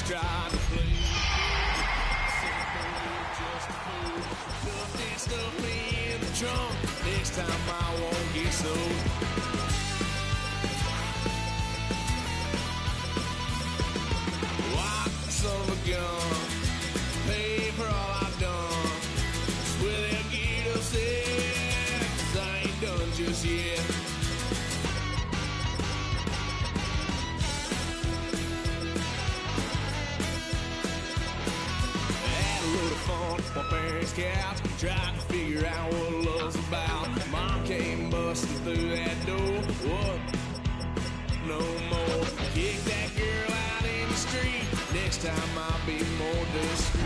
tried to play. Stuff me in the trunk. Next time I won't get so. Lock the son of a gun. Pay for all I've done. Well, they'll get upset, 'cause I ain't done just yet. Had a little fun on my parents' couch, trying to figure out what love's about. Mom came busting through that door. What? No more. Kick that girl out in the street. Next time I'll be more discreet.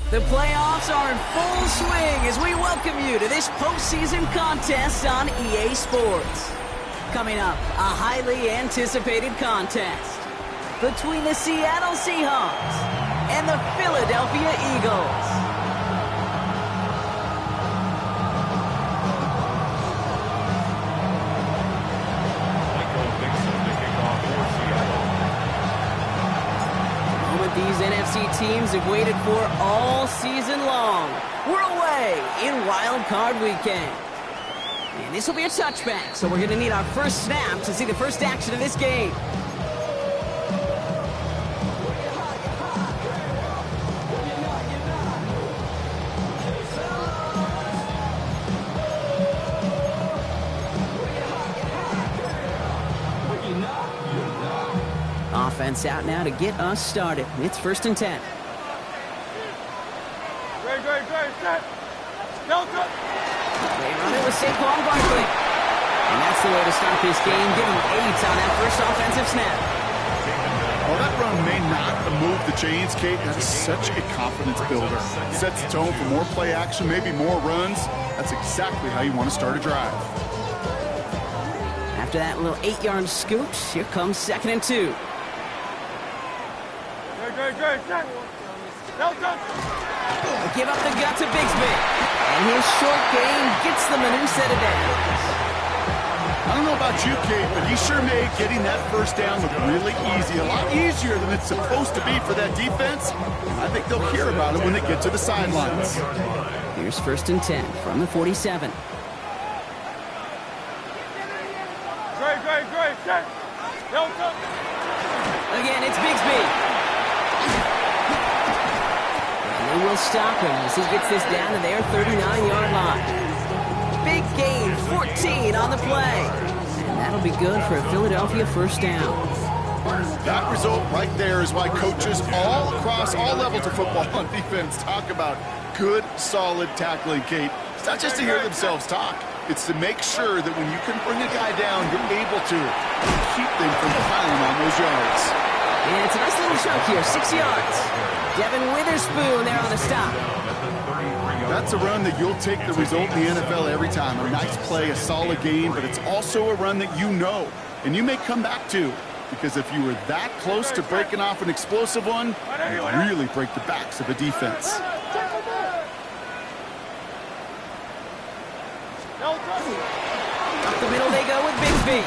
The playoffs are in full swing as we welcome you to this postseason contest on EA Sports. Coming up, a highly anticipated contest between the Seattle Seahawks and the Philadelphia Eagles. These NFC teams have waited for all season long. We're away in Wild Card Weekend. And this will be a touchback, so we're going to need our first snap to see the first action of this game. Offense out now to get us started. It's 1st and 10. Great, set. Delta. They run it with Saquon Barkley. And that's the way to start this game. Give him 8 on that first offensive snap. Well, that run may not move the chains, Kate. That is such a confidence builder. Sets the tone for more play action, maybe more runs. That's exactly how you want to start a drive. After that little 8-yard scoot, here comes 2nd and 2. Great, set. Delta. Give up the gut to Bigsby. And his short game gets them a new set of downs. I don't know about you, Kate, but he sure made getting that first down look really easy. A lot easier than it's supposed to be for that defense. I think they'll hear about it when they get to the sidelines. Here's 1st and 10 from the 47. Great, set. Delta. Again, it's Bigsby. And they will stop him as he gets this down to their 39-yard line. Big gain, 14 on the play. And that'll be good for a Philadelphia first down. That result right there is why coaches all across all levels of football on defense talk about good, solid tackling, Kate. It's not just to hear themselves talk. It's to make sure that when you can bring a guy down, you're able to keep them from piling on those yards. And it's a nice little chunk here, 6 yards. Devin Witherspoon there on the stop. That's a run that you'll take the result in the NFL every time. A nice play, a solid game, but it's also a run that you know, and you may come back to. Because if you were that close to breaking off an explosive one, you really break the backs of a defense. Up the middle they go with Bigsby.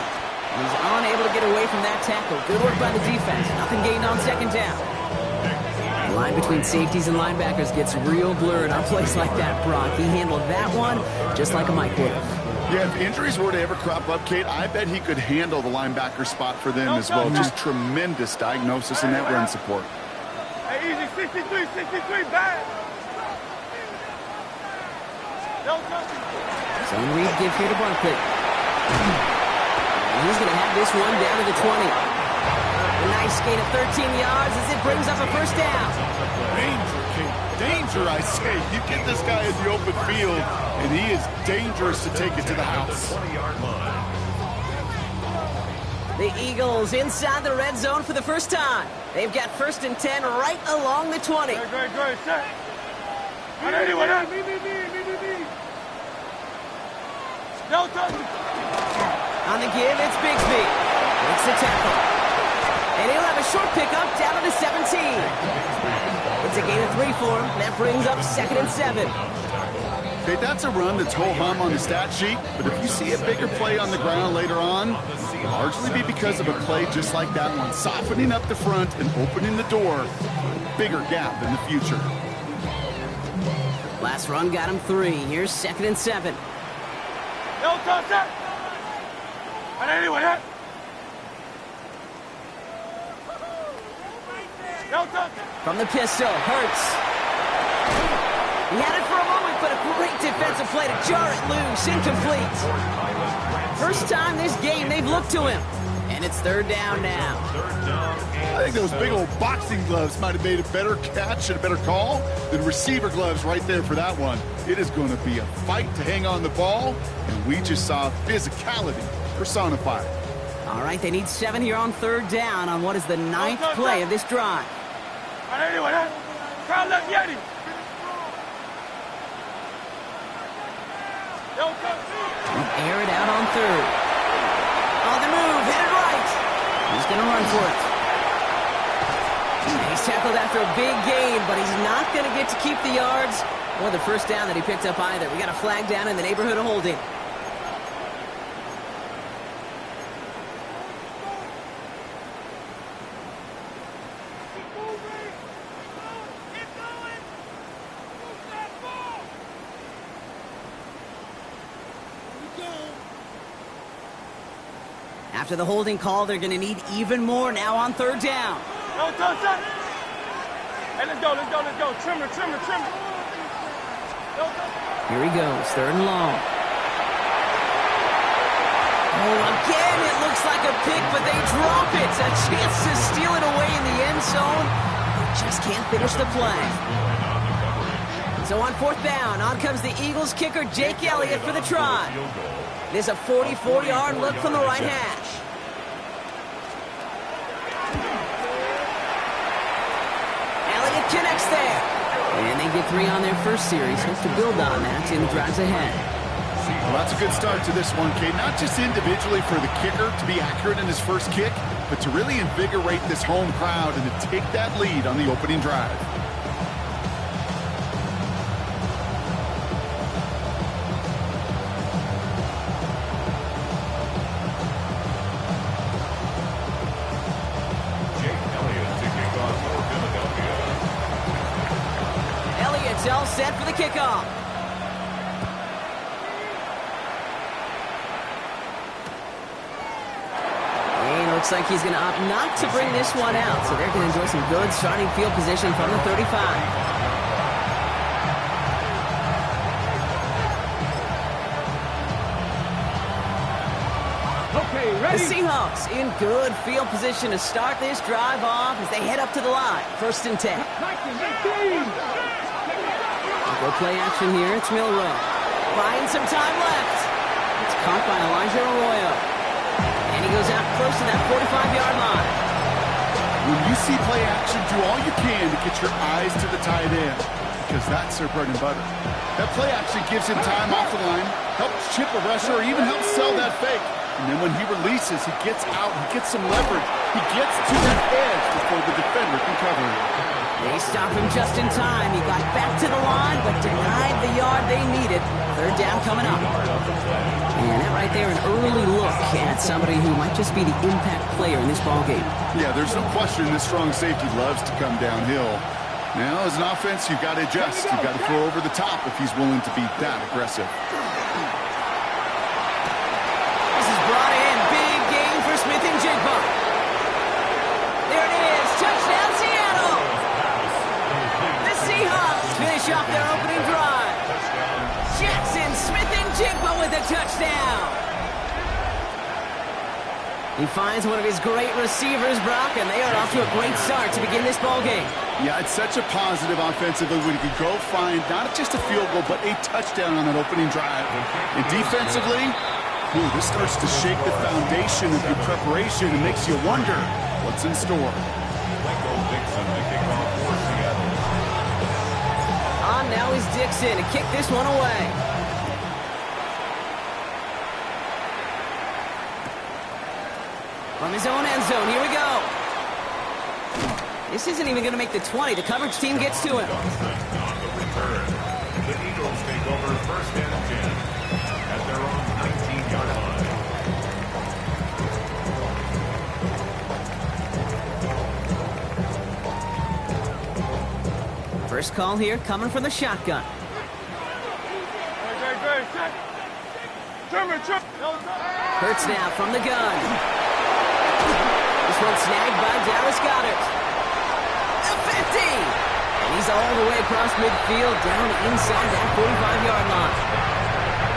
He's unable to get away from that tackle. Good work by the defense. Nothing gained on 2nd down. The line between safeties and linebackers gets real blurred on plays like that, Brock. He handled that one just like a microwave. Yeah, if injuries were to ever crop up, Kate, I bet he could handle the linebacker spot for them as well. Just tremendous diagnosis in that run support. Hey, easy, 63, bad. Zone read give here to Barkley. And he's going to have this one down to the 20. A nice gain of 13 yards as it brings up a first down. Danger, Kate. Danger, I say. You get this guy in the open field, and he is dangerous to take it to the house. The Eagles inside the red zone for the first time. They've got 1st and 10 right along the 20. Great, set. Delta. On the give, it's Bigsby. Makes the tackle. And he'll have a short pickup down to the 17. It's a gain of 3 for him. That brings up 2nd and 7. Okay, that's a run that's ho-hum on the stat sheet, but if you see a bigger play on the ground later on, it'll largely be because of a play just like that one, softening up the front and opening the door for a bigger gap in the future. Last run got him 3. Here's 2nd and 7. No touch that. And anyway, that. No touch. From the pistol, Hurts. He had it for a moment, but a great defensive play to jar it loose, incomplete. First time this game they've looked to him, and it's 3rd down now. I think those big old boxing gloves might have made a better catch and a better call than receiver gloves right there for that one. It is going to be a fight to hang on the ball, and we just saw physicality personified. All right, they need 7 here on 3rd down on what is the 9th play of this drive. And anyway, that. Crowd left Yeti. No touch. Air it out on 3rd. On the move, headed right. He's going to run for it. He's tackled after a big gain, but he's not going to get to keep the yards or the first down that he picked up either. We got a flag down in the neighborhood of holding. After the holding call, they're going to need even more now on 3rd down. No touch that. Hey, let's go. Trimmer. No touch. Here he goes, 3rd and long. Oh, again, it looks like a pick, but they drop it. A chance to steal it away in the end zone. They just can't finish the play. So on 4th down, on comes the Eagles kicker, Jake Elliott, for the try. There's a 44-yard look from the right hash. Elliott connects there. And they get 3 on their first series. Hope to build on that in the drives ahead. Well, that's a good start to this one, Kate. Not just individually for the kicker to be accurate in his first kick, but to really invigorate this home crowd and to take that lead on the opening drive. All set for the kickoff. And looks like he's going to opt not to bring this one out, so they're going to enjoy some good starting field position from the 35. Okay, ready? The Seahawks in good field position to start this drive off as they head up to the line. 1st and 10. Go play action here. It's Milrow. Buying some time left. It's caught by Elijah Arroyo. And he goes out close to that 45-yard line. When you see play action, do all you can to get your eyes to the tight end, because that's their bread and butter. That play action gives him time off the line, helps chip a rusher, or even helps sell that fake. And then when he releases, he gets out, he gets some leverage. He gets to that edge before the defender can cover him. They stop him just in time. He got back to the line, but denied the yard they needed. 3rd down coming up. And that right there, an early look at somebody who might just be the impact player in this ballgame. Yeah, there's no question this strong safety loves to come downhill. Now, as an offense, you've got to adjust. You've got to throw over the top if he's willing to be that aggressive. This is brought in. Big gain for Smith and Jigba. There it is. Touchdown, Seattle. The Seahawks finish off their opening drive. Jackson Smith and Jigba with a touchdown. He finds one of his great receivers, Brock, and they are off to a great start to begin this ballgame. Yeah, it's such a positive offensively when you can go find not just a field goal, but a touchdown on that opening drive. And defensively, this starts to shake the foundation of your preparation and makes you wonder what's in store. Now is Dixon to kick this one away. From his own end zone, here we go. This isn't even going to make the 20. The coverage team gets to him. The Eagles take over first and 10 at their own 19-yard line. First call here coming from the shotgun. Hurts now from the gun. This one snagged by Dallas Goedert. The 50! And he's all the way across midfield down inside that 45-yard line.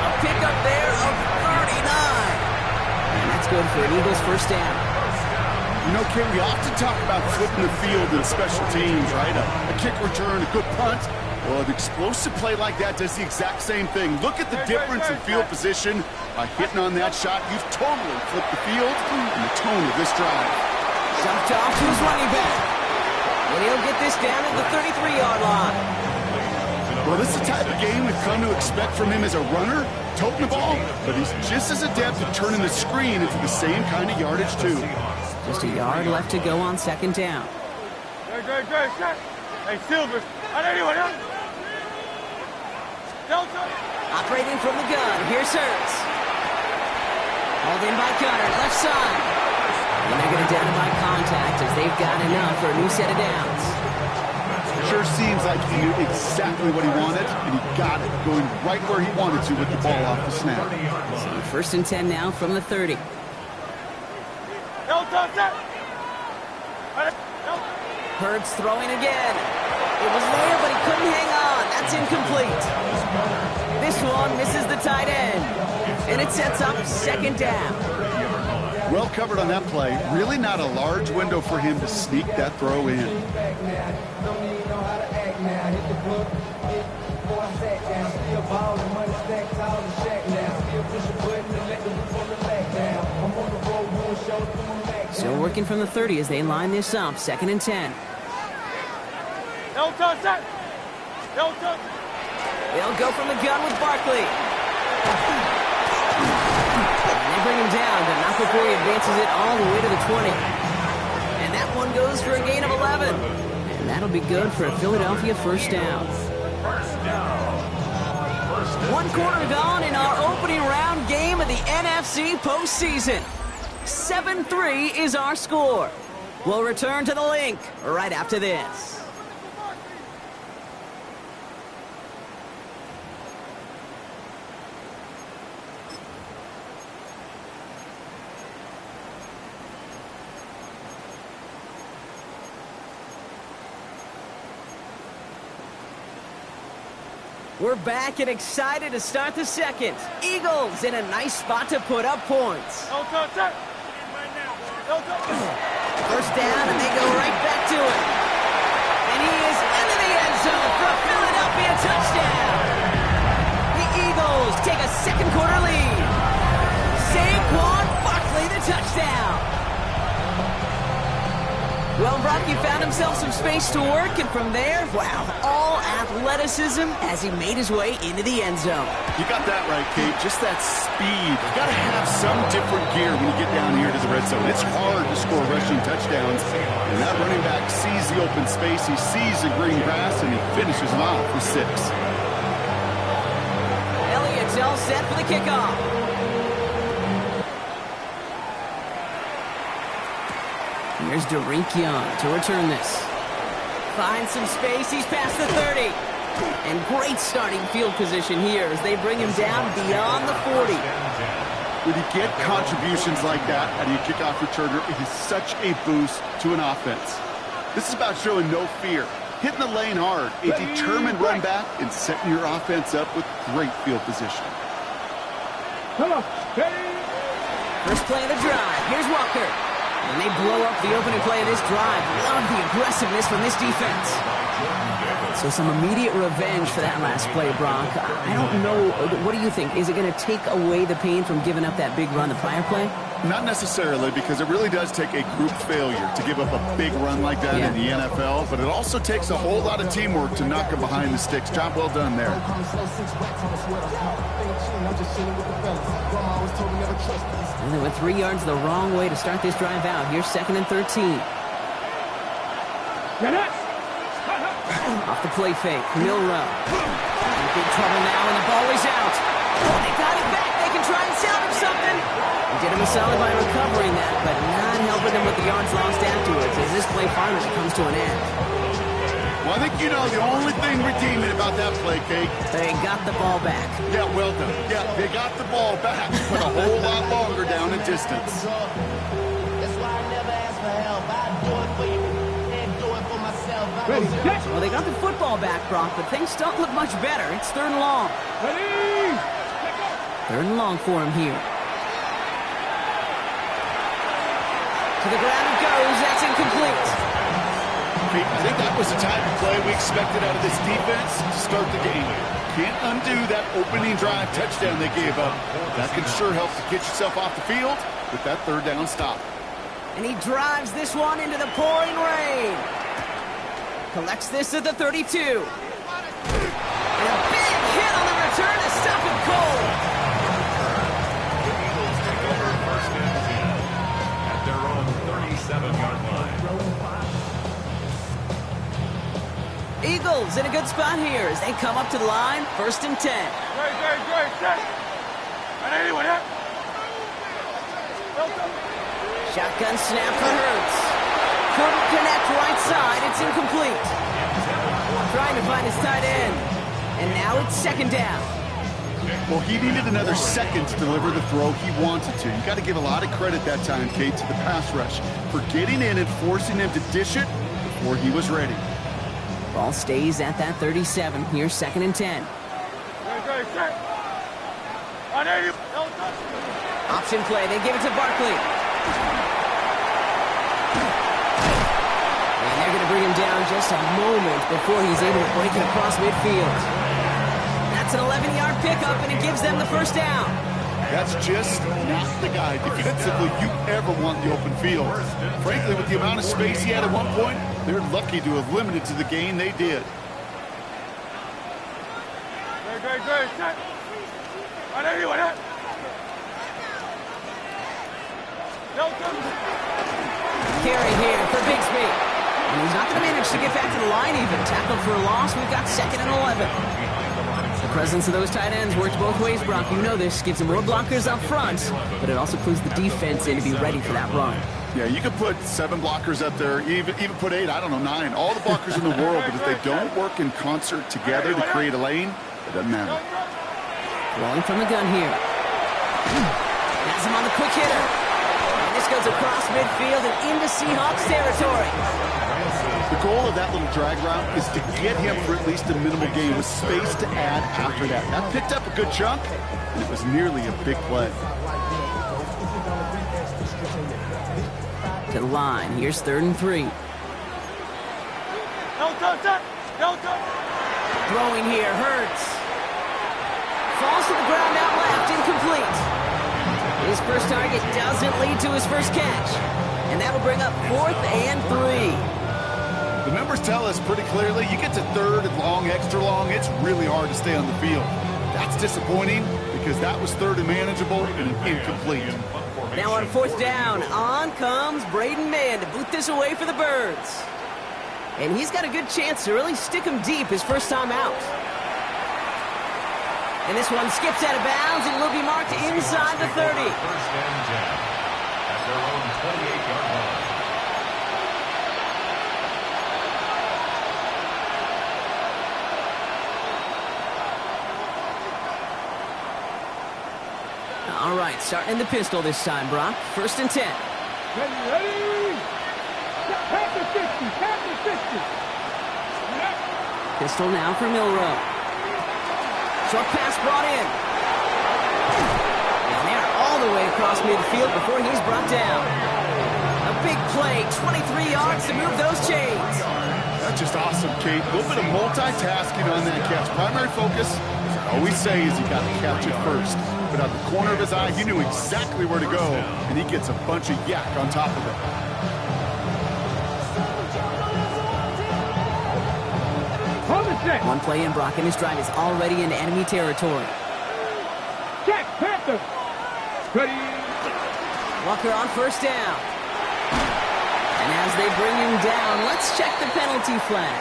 A pickup there of 39. And that's good for an Eagles first down. You know, Kim, we often talk about flipping the field in special teams, right? A kick return, a good punt. Well, an explosive play like that does the exact same thing. Look at the difference in field position. By hitting on that shot, you've totally flipped the field and the tone of this drive. Jumped off to his running back. And he'll get this down at the 33-yard line. Well, this is the type of game we've come to expect from him as a runner, toting the ball, but he's just as adept at turning the screen into the same kind of yardage, too. Just a yard left to go on second down. Hey, Silver. Operating from the gun, here's Hurts. Hauled in by Goedert, left side. And they're going to down him by contact as they've got enough for a new set of downs. Sure seems like he knew exactly what he wanted, and he got it, going right where he wanted to with the ball off the snap. So first and 10 now from the 30. Hurts throwing again. It was there, but he couldn't hang on. That's incomplete. This one misses the tight end. And it sets up second down. Well covered on that play. Really not a large window for him to sneak that throw in. Still working from the 30 as they line this up. Second and 10. They'll go from the gun with Barkley. And they bring him down, but not before he advances it all the way to the 20. And that one goes for a gain of 11. And that'll be good for a Philadelphia first down. One quarter gone in our opening round game of the NFC postseason. 7-3 is our score. We'll return to the link right after this. We're back and excited to start the second. Eagles in a nice spot to put up points. First down, and they go right back to it. And he is into the end zone for a Philadelphia touchdown. The Eagles take a second quarter lead. Saquon Barkley, the touchdown. Well, Rocky found himself some space to work, and from there, wow, all athleticism as he made his way into the end zone. You got that right, Kate. Just that speed. You got to have some different gear when you get down here to the red zone. It's hard to score rushing touchdowns. And that running back sees the open space, he sees the green grass, and he finishes them off with 6. Elliott's all set for the kickoff. Here's Derek Young to return this. Finds some space. He's past the 30. And great starting field position here as they bring him down beyond the 40. When you get contributions like that out of your kickoff returner, it is such a boost to an offense. This is about showing no fear, hitting the lane hard, a determined run back, and setting your offense up with great field position. First play of the drive. Here's Walker. And they blow up the opening play of this drive. Love the aggressiveness from this defense. So some immediate revenge for that last play, Brock. I don't know. What do you think? Is it going to take away the pain from giving up that big run the prior play? Not necessarily, because it really does take a group failure to give up a big run like that in the NFL. But it also takes a whole lot of teamwork to knock them behind the sticks. Job well done there. And they went 3 yards the wrong way to start this drive out. Here's second and 13. Off the play fake, Milrow. In big trouble now, and the ball is out. Oh, they got it back. They can try and salvage something. He did him a solid by recovering that, but not helping him with the yards lost afterwards as this play finally comes to an end. Well, I think you know the only thing redeeming about that play, Kate. They got the ball back. Yeah, well done. Yeah, they got the ball back, but a whole lot longer down in distance. That's why I never ask for help. I do it for you and do it for myself. Well, they got the football back, Brock, but things don't look much better. It's 3rd and long. Ready? 3rd and long for him here. To the ground it goes. That's incomplete. I think that was the type of play we expected out of this defense to start the game. Can't undo that opening drive touchdown they gave up. That can sure help to get yourself off the field with that 3rd down stop. And he drives this one into the pouring rain. Collects this at the 32. And a big hit on the return to stop him cold. The Eagles take over 1st and 10 at their own 37-yard line. Eagles in a good spot here as they come up to the line. 1st and 10. Great, set. And anyone, yeah? Shotgun snap for Hurts. Couldn't connect right side. It's incomplete. Trying to find his tight end. And now it's 2nd down. Well, he needed another second to deliver the throw he wanted to. You got to give a lot of credit that time, Kate, to the pass rush for getting in and forcing him to dish it before he was ready. Ball stays at that 37. Here's 2nd and 10. Great, set. On 80. Option play. They give it to Barkley. And they're going to bring him down just a moment before he's able to break it across midfield. That's an 11-yard pickup, and it gives them the 1st down. That's just not the guy defensively you ever want in the open field. Frankly, with the amount of space he had at one point, they're lucky to have limited to the gain they did. Great, set. On 81, yeah? Carry here for Bigsby. And he's not going to manage to get back to the line even. Tackled for a loss. We've got 2nd and 11. The presence of those tight ends works both ways, Brock. You know this. Gives them more blockers up front, but it also clues the defense in to be ready for that run. Yeah, you could put 7 blockers up there, even put 8, I don't know, 9. All the blockers in the world, but if they don't work in concert together to create a lane, it doesn't matter. Rolling from the gun here. Has him on the quick hitter. And this goes across midfield and into Seahawks territory. The goal of that little drag route is to get him for at least a minimal gain with space to add after that. That picked up a good chunk, and it was nearly a big play. To the line. Here's 3rd and 3. Throwing here. Hurts. Falls to the ground out left. Incomplete. His first target doesn't lead to his first catch. And that'll bring up 4th and 3. The numbers tell us pretty clearly, you get to 3rd and long, extra long, it's really hard to stay on the field. That's disappointing because that was 3rd and manageable and an incomplete. Now on 4th down, on comes Braden Mann to boot this away for the Birds. And he's got a good chance to really stick him deep his first time out. And this one skips out of bounds and will be marked inside the 30. 1st and 10 at their own 28-yard line. All right, starting in the pistol this time, Brock. 1st and 10. Ready? Tap the 50, tap the 50. Pistol now for Milrow. Short pass brought in. And they're all the way across midfield before he's brought down. A big play, 23 yards to move those chains. That's just awesome, Kate. A little bit of multitasking on that catch. Primary focus, as I always say, is you got to catch it first. But out the corner of his eye, he knew exactly where to go, and he gets a bunch of yak on top of it. One play in, Brock, and his drive is already into enemy territory. Check, Panther. Ready? Walker on 1st down. And as they bring him down, let's check the penalty flag.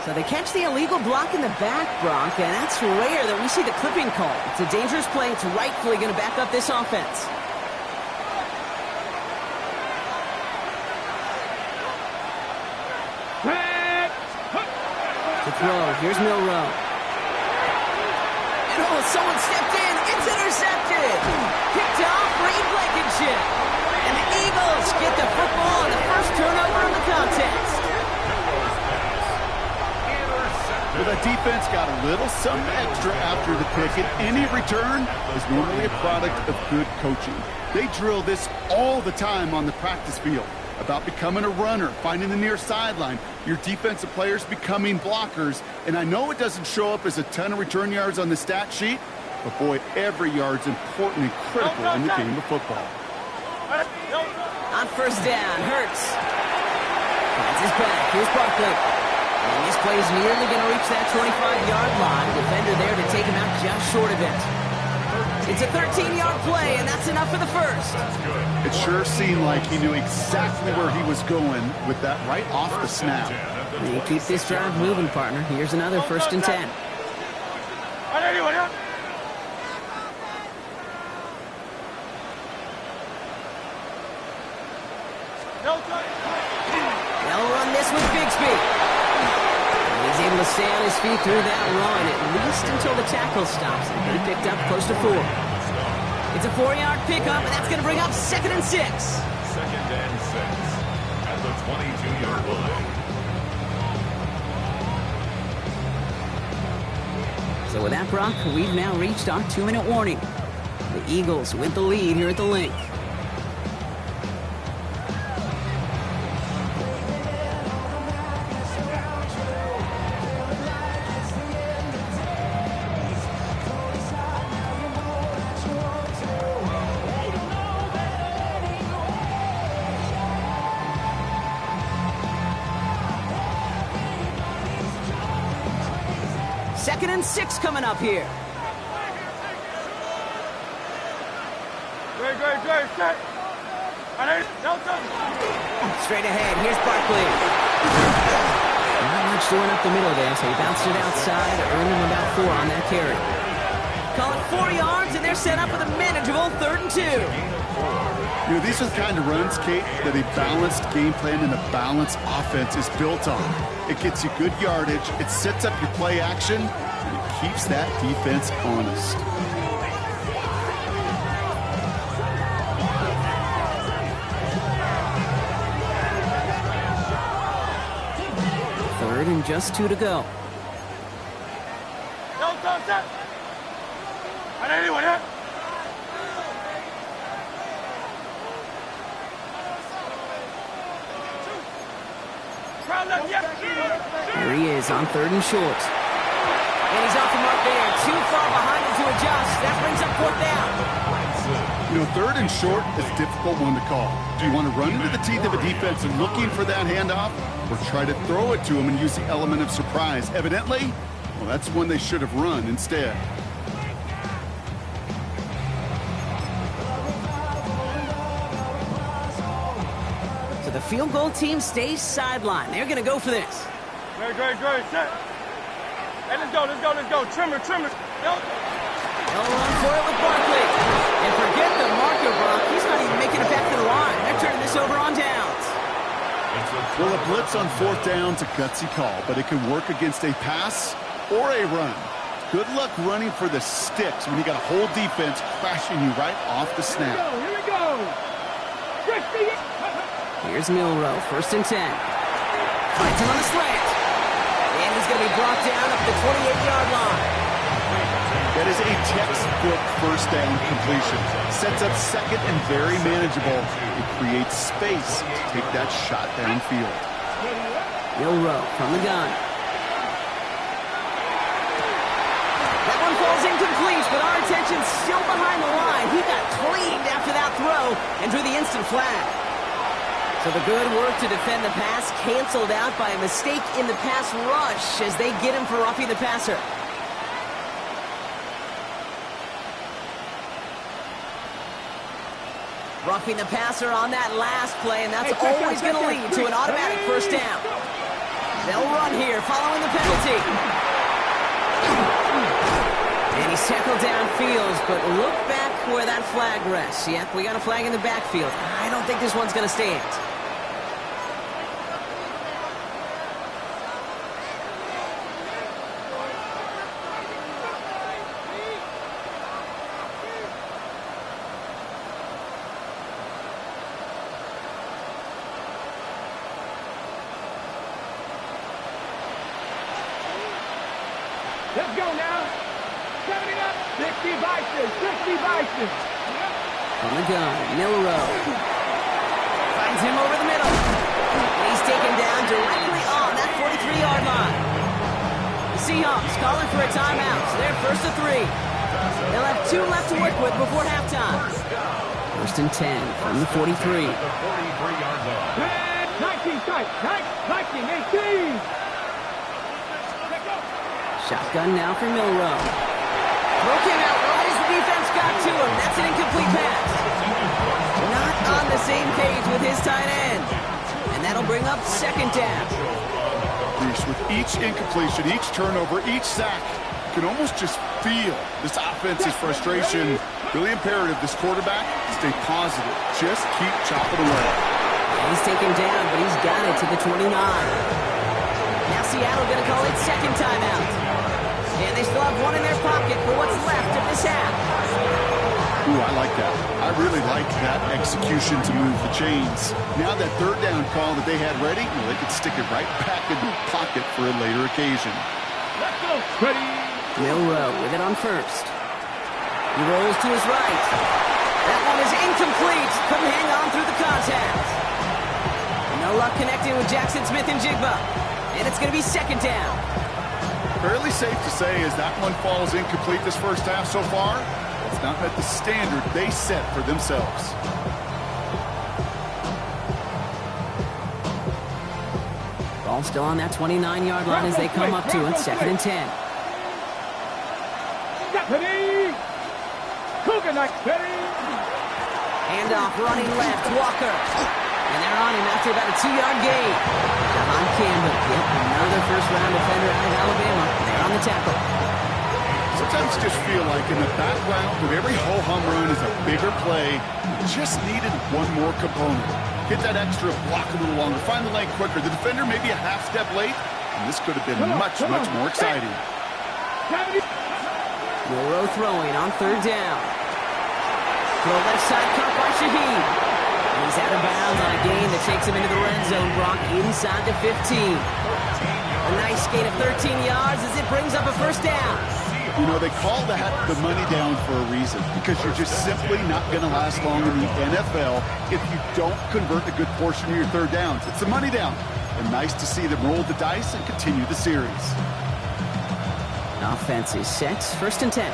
So they catch the illegal block in the back, Brock, and that's rare that we see the clipping call. It's a dangerous play. It's rightfully going to back up this offense. To throw, here's Milrow. And oh, someone stepped in. It's intercepted. Picked off Reed Blankenship. And the Eagles get the football on the first turnover of the contest. Well, that defense got a little something extra after the pick, and any return is normally a product of good coaching. They drill this all the time on the practice field about becoming a runner, finding the near sideline, your defensive players becoming blockers. And I know it doesn't show up as a ton of return yards on the stat sheet, but boy, every yard's important and critical in the game of football. On first down, Hurts. Finds his back. Here's Barkley. And this play is nearly going to reach that 25-yard line. Defender there to take him out just short of it. It's a 13-yard play, and that's enough for the first. It sure seemed like he knew exactly where he was going with that right off the snap. You keep this drive moving, partner. Here's another 1st and 10. They'll run this with Bigsby. He's able to stay on his feet through that run, at least until the tackle stops him. He picked up close to 4. It's a 4-yard pickup, and that's going to bring up 2nd and 6. 2nd and 6 at the 22-yard line. So with that, Brock, we've now reached our 2-minute warning. The Eagles with the lead here at the Link. Second and 6 coming up here. Straight ahead, here's Barkley. Not much doing up the middle there, so he bounced it outside, earned him about 4 on that carry. Call it 4 yards, and they're set up with a manageable 3rd and 2. You know, these are the kind of runs, Kate, that a balanced game plan and a balanced offense is built on. It gets you good yardage, it sets up your play action, and it keeps that defense honest. Third and just 2 to go. Here he is on 3rd and short. And he's off the mark there. Too far behind him to adjust. That brings up 4th down. You know, 3rd and short is a difficult one to call. Do you want to run into the teeth of a defense and looking for that handoff, or try to throw it to him and use the element of surprise? Evidently, well, that's one they should have run instead. So the field goal team stays sidelined. They're going to go for this. Great, set. Hey, let's go. Trimmer. They'll run for it with Barkley. And forget the marker, Brock. He's not even making it back to the line. They're turning this over on downs. Well, a blitz on 4th down's a gutsy call, but it can work against a pass or a run. Good luck running for the sticks when you got a whole defense crashing you right off the snap. Here we go. Here's Milrow, 1st and 10. Finds him on the slant. And he's going to be brought down up the 28-yard line. That is a textbook 1st down completion. Sets up 2nd and very manageable. It creates space to take that shot downfield. Milrow from the gun. That one falls incomplete, but our attention's still behind the line. He got cleaned after that throw and drew the instant flag. So the good work to defend the pass canceled out by a mistake in the pass rush as they get him for roughing the passer. Roughing the passer on that last play, and that's always going to lead to an automatic 1st down. They'll run here following the penalty. And he's tackled downfield, but look back where that flag rests. Yep, we got a flag in the backfield. I don't think this one's going to stand. Let's go now. 70 up. 60 Bison. 60 Bison. From the gun, Milrow. Finds him over the middle. And he's taken down directly on that 43-yard line. The Seahawks calling for a timeout. So they're first and 3. They'll have 2 left to work with before halftime. First and 10 from the 43. 43-yard line. 19 tight. 19, 18. Shotgun now for Milrow. Throw came out right as the defense got to him. That's an incomplete pass. Not on the same page with his tight end. And that'll bring up second down. With each incompletion, each turnover, each sack, you can almost just feel this offense's frustration. Really imperative, this quarterback, stay positive. Just keep chopping away. He's taken down, but he's got it to the 29. Now Seattle going to call it second timeout. And they still have one in their pocket for what's left of this half. Ooh, I like that. I really like that execution to move the chains. Now that third down call that they had ready, they could stick it right back in the pocket for a later occasion. Let's go. Ready. Milrow with it on first. He rolls to his right. That one is incomplete. Couldn't hang on through the contact. No luck connecting with Jackson Smith and Jigba. And it's going to be second down. Fairly safe to say as that one falls incomplete this first half so far, it's not met the standard they set for themselves. Ball still on that 29-yard line as they come up to it, second and 10. Stephanie. Cougar Knight. Ready. Handoff running left, Walker. And they're on him after about a 2-yard gain. Javon Campbell, yep, another first-round defender out of Alabama. They're on the tackle. Sometimes you just feel like in the background of every ho-hum run is a bigger play. You just needed one more component. Get that extra block a little longer, find the lane quicker. The defender maybe a half step late, and this could have been much more exciting. Milrow throwing on third down. Throw left side caught by Shaheed. He's out of bounds on a gain that takes him into the red zone, Brock, inside the 15. A nice gain of 13 yards as it brings up a first down. You know, they call that the money down for a reason, because you're just simply not going to last long in the NFL if you don't convert a good portion of your third downs. It's the money down. And nice to see them roll the dice and continue the series. Offense is set, first and 10.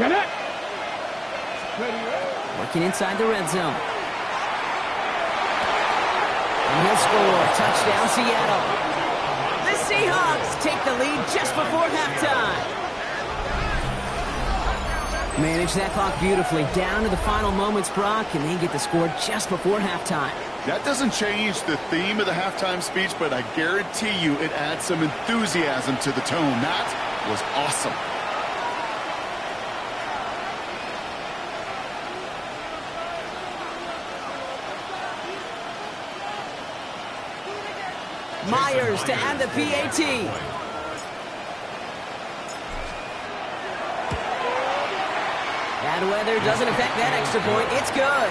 Get it. Working inside the red zone. And he'll score. Touchdown, Seattle. The Seahawks take the lead just before halftime. Manage that clock beautifully down to the final moments, Brock, and they get the score just before halftime. That doesn't change the theme of the halftime speech, but I guarantee you it adds some enthusiasm to the tone. That was awesome. Myers to add the PAT. Bad weather doesn't affect that extra point. It's good.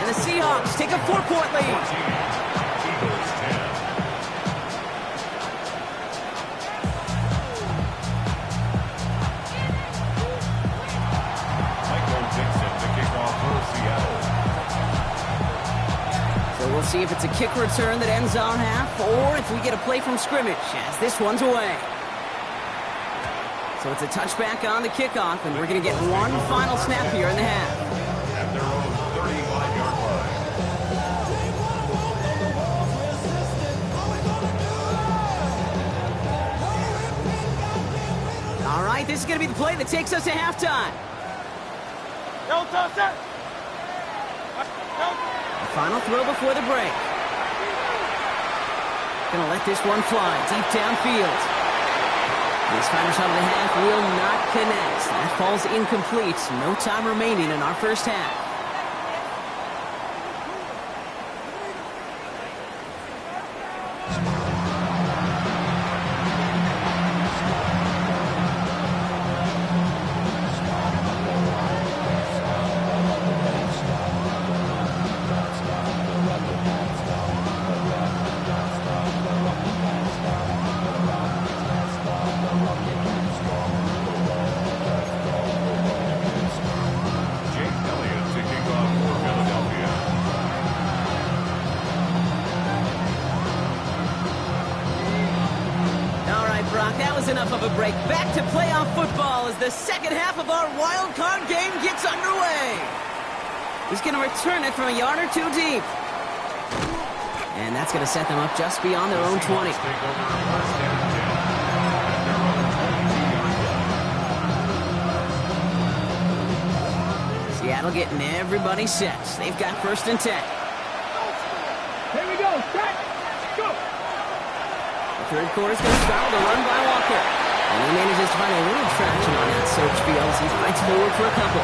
And the Seahawks take a 4-point lead. Michael Dixon to kick off for Seattle. So we'll see if it's a kick return that ends our half, or if we get a play from scrimmage, as this one's away. So it's a touchback on the kickoff, and we're going to get one final snap here in the half. At their own 35-yard line. All right, this is going to be the play that takes us to halftime. The final throw before the break. Gonna let this one fly deep downfield. This final shot of the half will not connect. That falls incomplete. No time remaining in our first half. That was enough of a break. Back to playoff football as the second half of our wild card game gets underway. He's going to return it from a yard or two deep. And that's going to set them up just beyond their own 20. Seattle getting everybody set. They've got 1st and 10. Here we go. Set. Go. Third quarter's going to start with a run by Walker. And he manages to find a little traction on that search field as he fights forward for a couple.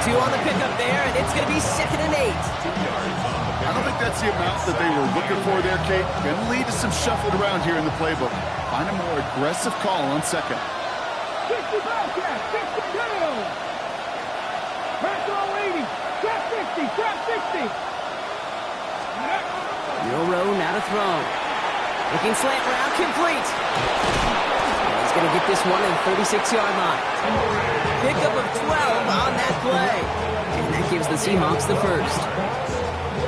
2 on the pickup there, and it's going to be 2nd and 8. I don't think that's the amount that they were looking for there, Kate. Going to lead to some shuffled around here in the playbook. Find a more aggressive call on 2nd. 60 Bobcat, 60 go. Press all 80. Trap 60, trap 60. Milrow now to throw. Looking slant route, complete. He's going to get this one at the 36-yard line. Pickup of 12 on that play. And that gives the Seahawks the first.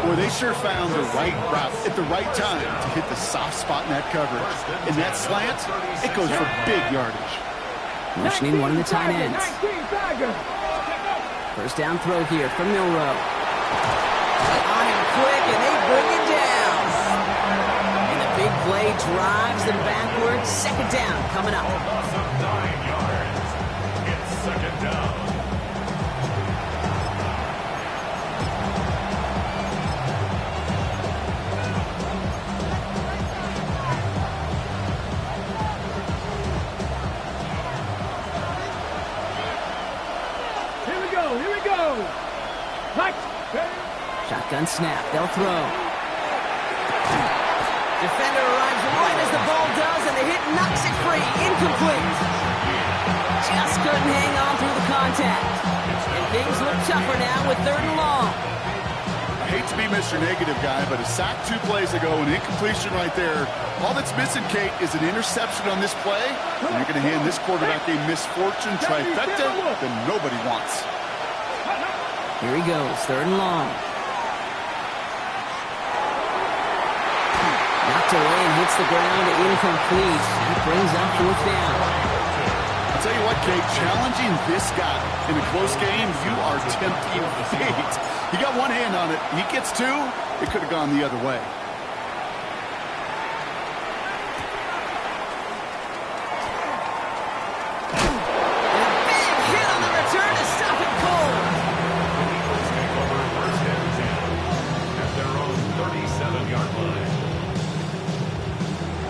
Boy, they sure found the right route at the right time to hit the soft spot in that coverage. And that slant, it goes for big yardage. Motioning one of the tight ends. First down throw here from Milrow. On him quick, and they bring it down. And the big play drives them backwards. 2nd down coming up. 9 yards. It's 2nd down. Here we go. Right. Shotgun snap. They'll throw. Defender arrives right as the ball does, and the hit knocks it free. Incomplete. Just couldn't hang on through the contact. And things look tougher now with 3rd and long. I hate to be Mr. Negative guy, but a sack 2 plays ago, an incompletion right there. All that's missing, Kate, is an interception on this play. And you're going to hand this quarterback a misfortune trifecta that nobody wants. Here he goes, 3rd and long. Knocked away and hits the ground, incomplete. That brings up 4th down. I'll tell you what, Kate, challenging this guy in a close game, you are tempting fate. He got one hand on it. He gets 2. It could have gone the other way.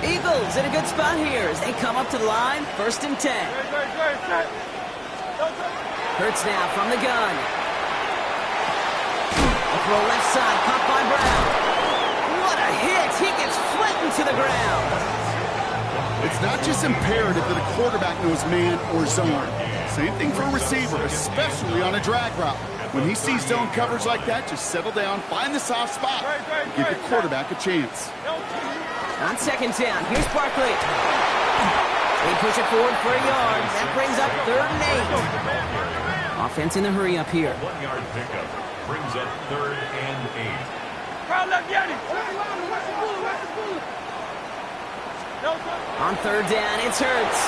Eagles in a good spot here as they come up to the line. 1st and 10. Hurts now from the gun. A throw left side, caught by Brown. What a hit! He gets flattened to the ground. It's not just imperative that a quarterback knows man or zone. Same thing for a receiver, especially on a drag route. When he sees zone coverage like that, just settle down, find the soft spot, and give your quarterback a chance. On 2nd down, here's Barkley. They push it forward for a yard. That brings up 3rd and 8. Offense in the hurry up here. 1-yard pickup brings up 3rd and 8. On 3rd down, it's Hurts.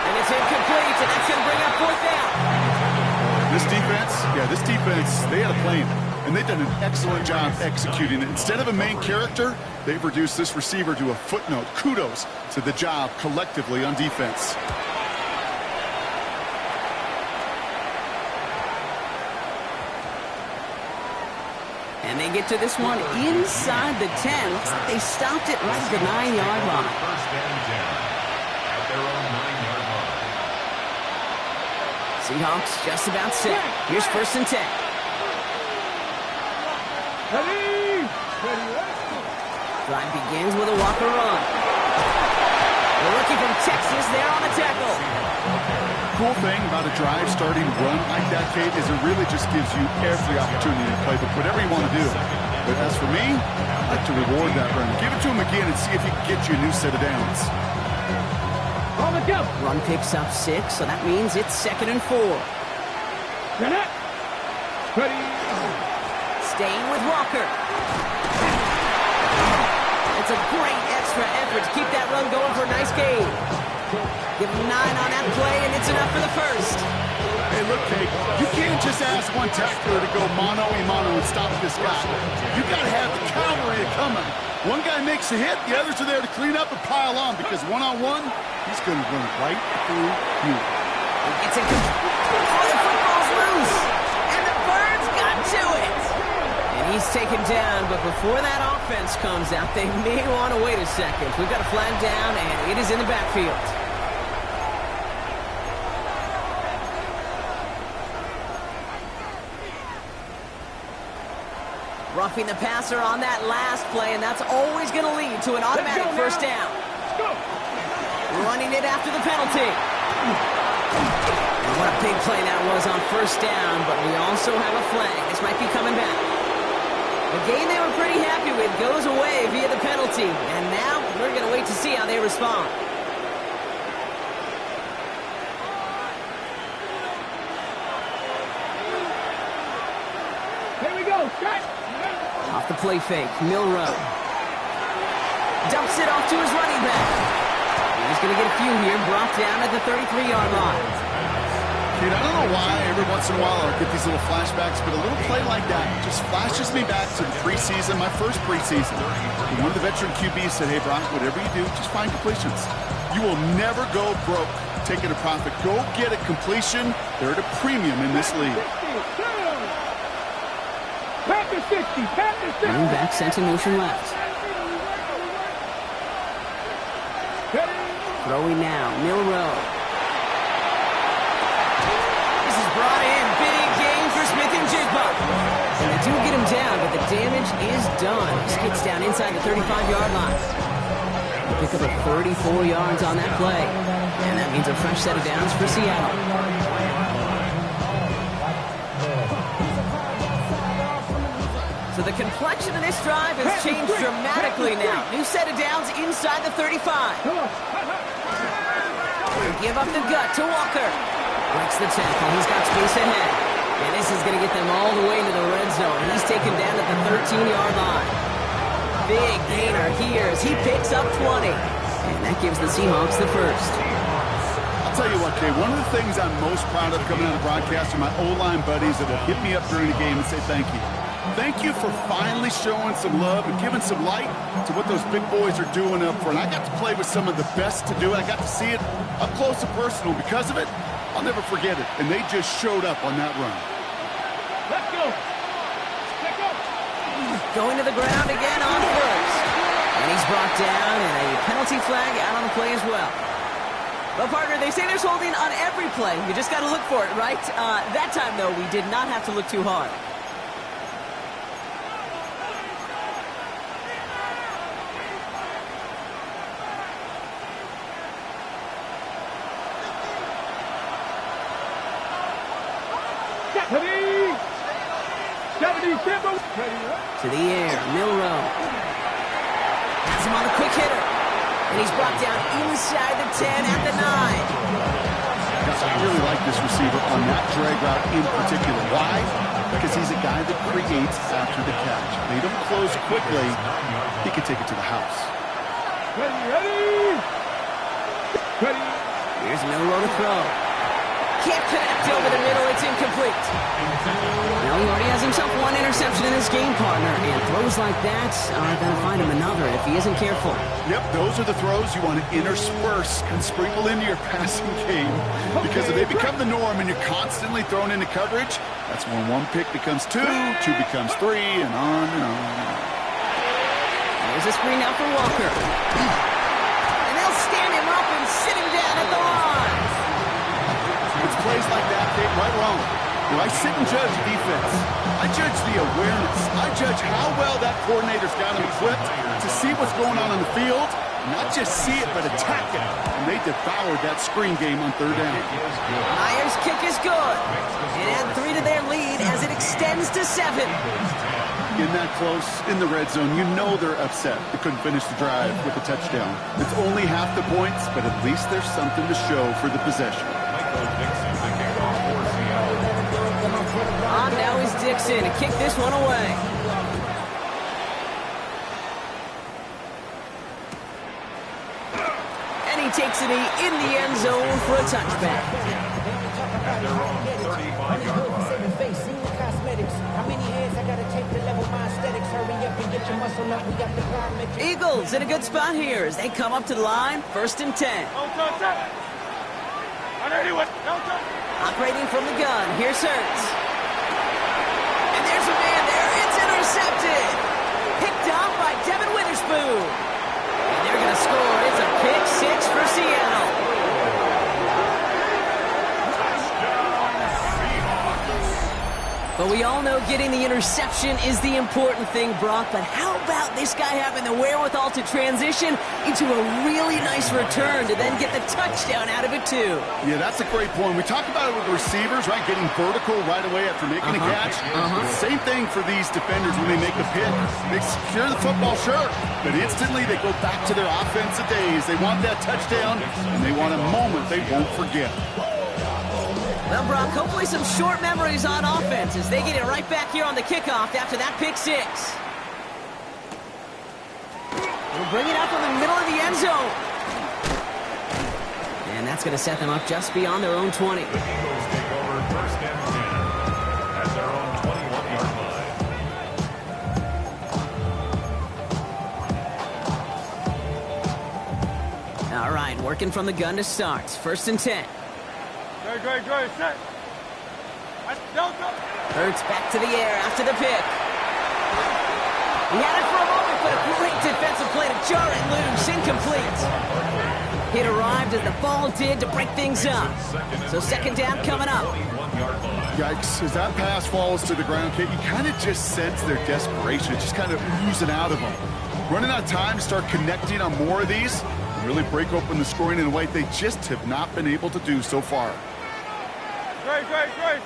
And it's incomplete, and that's going to bring up 4th down. This defense, they had a plan. And they've done an excellent job executing it. Instead of a main character, they've reduced this receiver to a footnote. Kudos to the job collectively on defense. And they get to this one inside the 10. Looks like they stopped it right at the 9-yard line. First and 10 at their own 9-yard line. Seahawks just about set. Here's first and 10. Ready? Drive begins with a Walker run. The rookie from Texas there on the tackle. Cool thing about a drive starting run like that, Kate, is it really just gives you every opportunity to play whatever you want to do. But as for me, I like to reward that run. Give it to him again and see if he can get you a new set of downs. On the go. Run picks up 6, so that means it's 2nd and 4. Ready? Staying with Walker. It's a great extra effort to keep that run going for a nice gain. Give him 9 on that play, and it's enough for the first. Hey, look, Kate, you can't just ask one tackler to go mano-a-mano and stop this guy. You got to have the cavalry coming. One guy makes a hit, the others are there to clean up and pile on, because one-on-one, he's going to run right through you. It's a good... Oh, the football's loose! And the Birds got to it! And he's taken down, but before that offense comes out, they may want to wait a second. We've got a flag down, and it is in the backfield. Roughing the passer on that last play, and that's always going to lead to an automatic first down. Running it after the penalty. And what a big play that was on first down, but we also have a flag. This might be coming back. The game they were pretty happy with goes away via the penalty, and now we're going to wait to see how they respond. Here we go. Shot. Off the play fake, Milrow. Dumps it off to his running back. He's going to get a few here, brought down at the 33-yard line. Kate, I don't know why every once in a while I'll get these little flashbacks, but a little play like that just flashes me back to the preseason, my first preseason. And one of the veteran QBs said, hey, Brock, whatever you do, just find completions. You will never go broke taking a profit. Go get a completion. They're at a premium in this league. Panther 60. Panther 60. Running back sent in motion left. Throwing now, Milrow. This is brought in. Big gain for Smith and Jigba. And they do get him down, but the damage is done. Skids down inside the 35-yard line. They pick up a 34 yards on that play. And that means a fresh set of downs for Seattle. So the complexion of this drive has changed dramatically now. New set of downs inside the 35. Give up the gut to Walker. Breaks the tackle. He's got space ahead. And this is going to get them all the way into the red zone. He's taken down at the 13-yard line. Big gainer here as he picks up 20. And that gives the Seahawks the first. I'll tell you what, Kay, one of the things I'm most proud of coming out of the broadcast are my O-line buddies that will hit me up during the game and say thank you. Thank you for finally showing some love and giving some light to what those big boys are doing up front. I got to play with some of the best to do it. I got to see it up close and personal. Because of it, I'll never forget it. And they just showed up on that run. Let's go. Let's go. Going to the ground again on first. And he's brought down, and a penalty flag out on the play as well. Well, partner, they say there's holding on every play. You just got to look for it, right? That time, though, we did not have to look too hard. To the air, Milrow. Has him on a quick hitter. And he's brought down inside the 10 at the 9. Guys, I really like this receiver on that drag route in particular. Why? Because he's a guy that creates after the catch. They don't close quickly. He can take it to the house. Ready. Here's Milrow to throw. Can't connect over the middle. It's incomplete. Now he already has himself one interception. interception in his game partner, and throws like that are going to find him another if he isn't careful. Yep, those are the throws you want to intersperse and sprinkle into your passing game. Because if they become the norm and you're constantly thrown into coverage, that's when one pick becomes two, two becomes three, and on and on and on. There's a screen now for Walker. And they'll stand him up and sit him down at the line. It's plays like that, Kate, right wrong. When I sit and judge defense, I judge the awareness. I judge how well that coordinator's got him equipped to see what's going on the field, not just see it, but attack it. And they devoured that screen game on third down. Myers' kick is good. It add 3 to their lead as it extends to 7. In that close, in the red zone, you know they're upset. They couldn't finish the drive with a touchdown. It's only half the points, but at least there's something to show for the possession. On now is Dixon to kick this one away. And he takes it in the end zone for a touchback. At their own 35-yard line. Eagles in a good spot here as they come up to the line, 1st and 10. Operating from the gun, here's Hurts. And there's a man there, it's intercepted. Picked off by Devin Witherspoon. And they're going to score. It's a pick 6 for Seattle. But we all know getting the interception is the important thing, Brock. But how about this guy having the wherewithal to transition into a really nice return to then get the touchdown out of it, too? Yeah, that's a great point. We talk about it with the receivers, right? Getting vertical right away after making a catch. Same thing for these defenders when they make the pick. They secure the football, sure. But instantly they go back to their offensive days. They want that touchdown, and they want a moment they won't forget. Well, Brock, hopefully some short memories on offense as they get it right back here on the kickoff after that pick 6. They'll bring it up in the middle of the end zone. And that's going to set them up just beyond their own 20. The Eagles take over 1st and 10 at their own 21-yard line. All right, working from the gun to start. 1st and 10. Set. Hurts back to the air after the pick. He had it for a moment, but a great defensive play to jar it loose. Incomplete. It arrived as the ball did to break things up. So 2nd down coming up. Yikes, as that pass falls to the ground, Kate, you kind of just sense their desperation. It's just kind of oozing out of them. Running out of time to start connecting on more of these, and really break open the scoring in a way they just have not been able to do so far.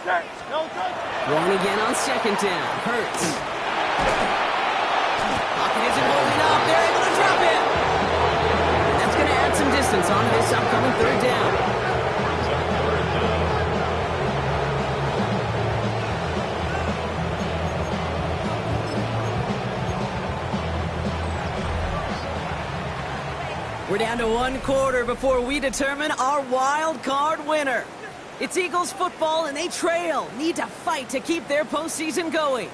Set. Throwing again on 2nd down. Hurts. Pocket isn't holding up. They're able to drop it. And that's going to add some distance on this upcoming 3rd down. We're down to 1 quarter before we determine our wild card winner. It's Eagles football, and they trail. Need to fight to keep their postseason going.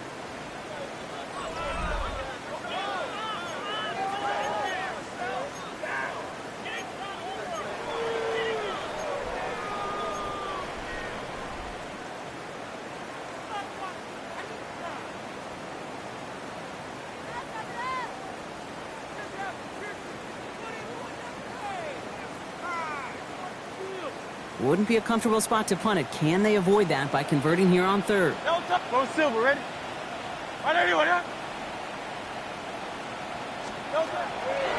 Wouldn't be a comfortable spot to punt it. Can they avoid that by converting here on 3rd? Go Silver, ready? Anyone, 3rd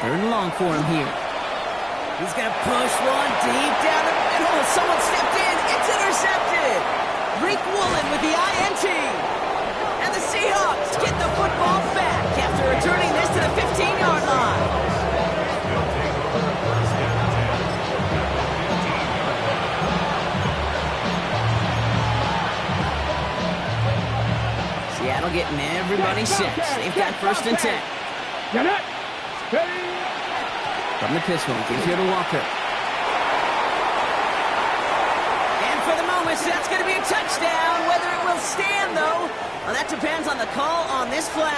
and long for him here. He's going to push one deep down the middle. Someone stepped in. It's intercepted. Reek Woolen with the INT. And the Seahawks get the football back after returning this to the 15-yard line. Seattle getting everybody set. They've got 1st and 10. Get it. Steady. From the pistol, gives here to Walker. And for the moment, that's going to be a touchdown. Whether it will stand, though, a Well, that depends on the call on this flag.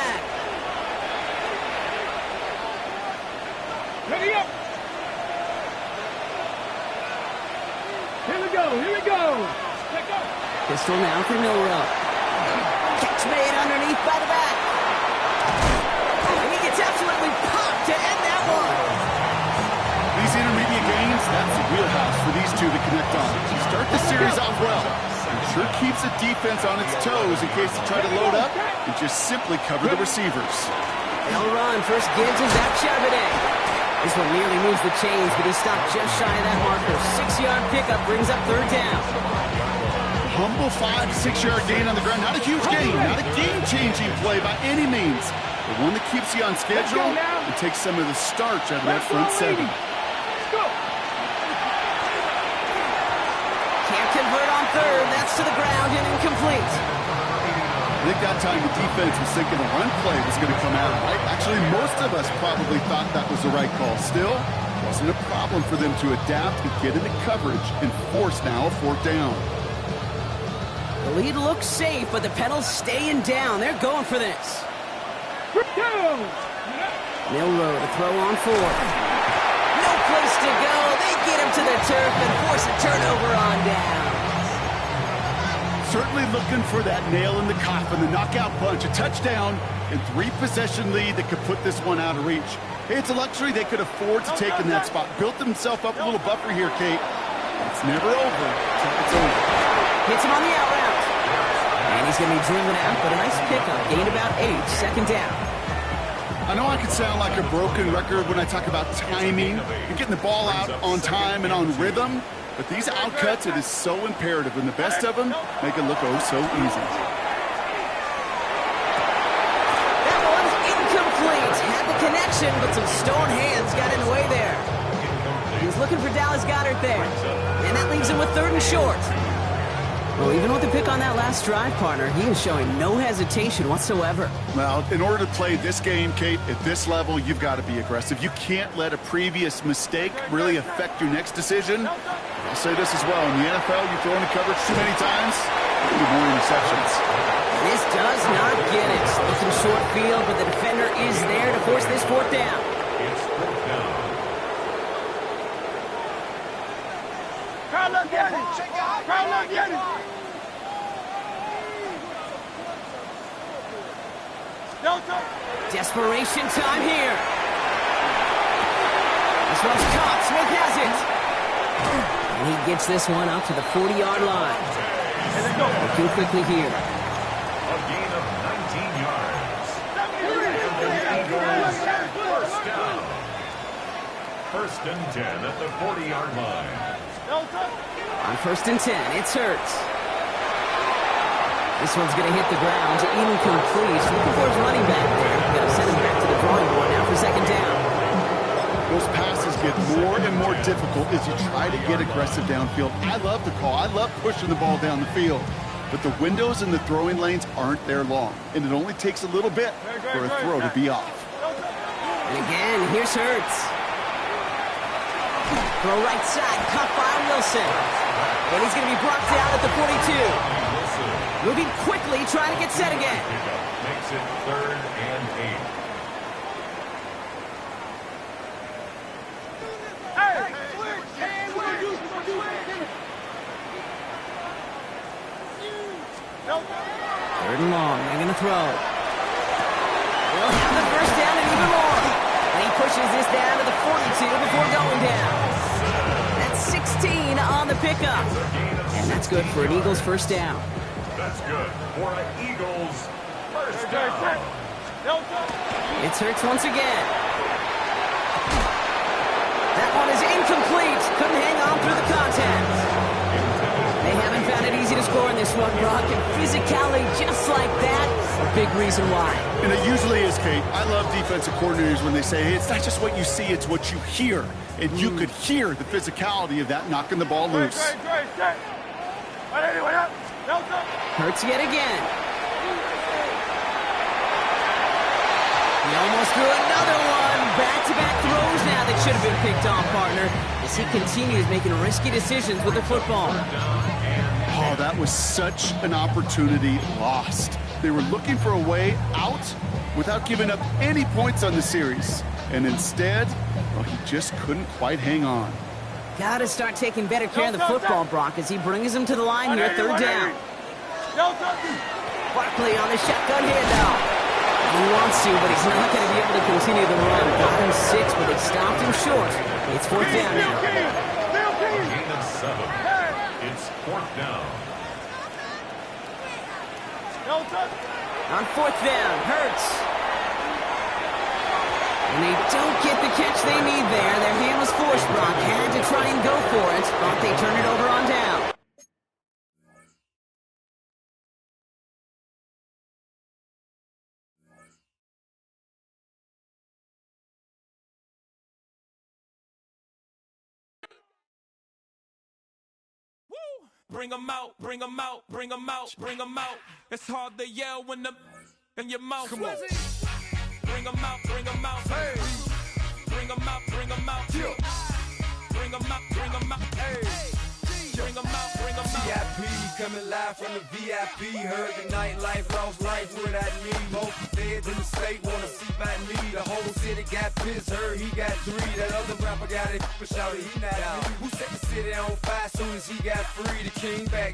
Ready up. Here we go, here we go. Let go. Pistol now for Milrow. Catch made underneath by the back. And he gets absolutely popped to end that one. These intermediate games, that's the wheelhouse for these two to connect on. You start the series off well. It sure keeps the defense on its toes in case they try to load up and just simply cover the receivers. They'll run. First gives is that Charbonnet. This one nearly moves the chains, but he stopped just shy of that marker. 6-yard pickup brings up third down. Humble 5 to 6 yard gain on the ground. Not a huge gain, not a game-changing play by any means. But one that keeps you on schedule and takes some of the starch out of that front seven. Can't convert on third. That's to the ground and incomplete. I think that time the defense was thinking a run play was going to come out, right? Actually, most of us probably thought that was the right call. Still, wasn't a problem for them to adapt and get into coverage and force now a fourth down. The lead looks safe, but the pedals staying down. They're going for this. Milrow to throw on fourth. No place to go. They get him to the turf and force a turnover on down. Certainly looking for that nail in the coffin, the knockout punch, a touchdown, and 3-possession lead that could put this one out of reach. Hey, it's a luxury they could afford to take in that spot. Built themselves up a little buffer here, Kate. It's never over until it's over. Hits him on the out route. And he's going to be driven out, but a nice pickup. Gained about 8, second down. I know I can sound like a broken record when I talk about timing and getting the ball out on time and on rhythm, but these outcuts, it is so imperative, and the best of them make it look oh so easy. That one's incomplete. Had the connection, but some stone hands got in the way there. He's looking for Dallas Goedert there, and that leaves him with third and short. Well, even with the pick on that last drive, partner, he is showing no hesitation whatsoever. Well, in order to play this game, Kate, at this level, you've got to be aggressive. You can't let a previous mistake really affect your next decision. I'll say this as well. In the NFL, you throw into coverage too many times, you get more interceptions. This does not get it. Looking short field, but the defender is there to force this fourth down. It's fourth down. Crowd, look at it. Crowd, look at it. Desperation time here. This one's caught. Smith has it. And he gets this one up to the 40-yard line. Looking quickly here. A gain of 19 yards. First down. First and 10 at the 40-yard line. On first and 10, it's Hurts. This one's going to hit the ground, incomplete. Looking for his running back there. Got to send him back to the drawing board now for second down. Those passes get more and more difficult as you try to get aggressive downfield. I love the call. I love pushing the ball down the field. But the windows in the throwing lanes aren't there long, and it only takes a little bit for a throw to be off. And again, here's Hurts. Throw right side, cut by Wilson. And he's going to be brought down at the 42. Moving quickly, trying to get set again. Makes it third and 8. Third and long, they're going to throw. They'll have the first down and even more. And he pushes this down to the 42 before going down. That's 16 on the pickup. And that's good for an Eagles first down. That's good for an Eagles first down. It's Hurts once again. That one is incomplete. Couldn't hang on through the contact. They haven't found it easy to score in this one, Brock. And physicality just like that, a big reason why. And it usually is, Kate. I love defensive coordinators when they say, hey, it's not just what you see, it's what you hear. And you could hear the physicality of that knocking the ball loose. Hurts yet again. He almost threw another one. Back-to-back throws now that should have been picked off, partner, as he continues making risky decisions with the football. Oh, that was such an opportunity lost. They were looking for a way out without giving up any points on the series. And instead, well, he just couldn't quite hang on. Gotta start taking better care of the football, Brock, as he brings him to the line here, third down. Barkley on the shotgun handoff. He wants to, but he's not going to be able to continue the run. Got him 6, but they stopped him short. It's fourth down now. Gain of 7. It's fourth down. On fourth down, Hurts. And they don't get the catch they need there. Their hand was forced, Brock. Had to try and go for it, but they turn it over on down. Bring 'em out, bring 'em out, bring 'em out, bring 'em out. It's hard to yell when the in your mouth. Come on. Bring 'em out, bring 'em out. Hey. Bring 'em out, bring 'em out. Yeah. Bring 'em out, bring 'em out. Hey. Bring 'em out, bring 'em out. VIP coming live from the VIP. Heard the nightlife, lost life without me. Most feds in the state wanna see by me. The whole city got pissed, heard he got 3. That other rapper got it, but shouted he not out. Who set the city on fire soon as he got free? The king back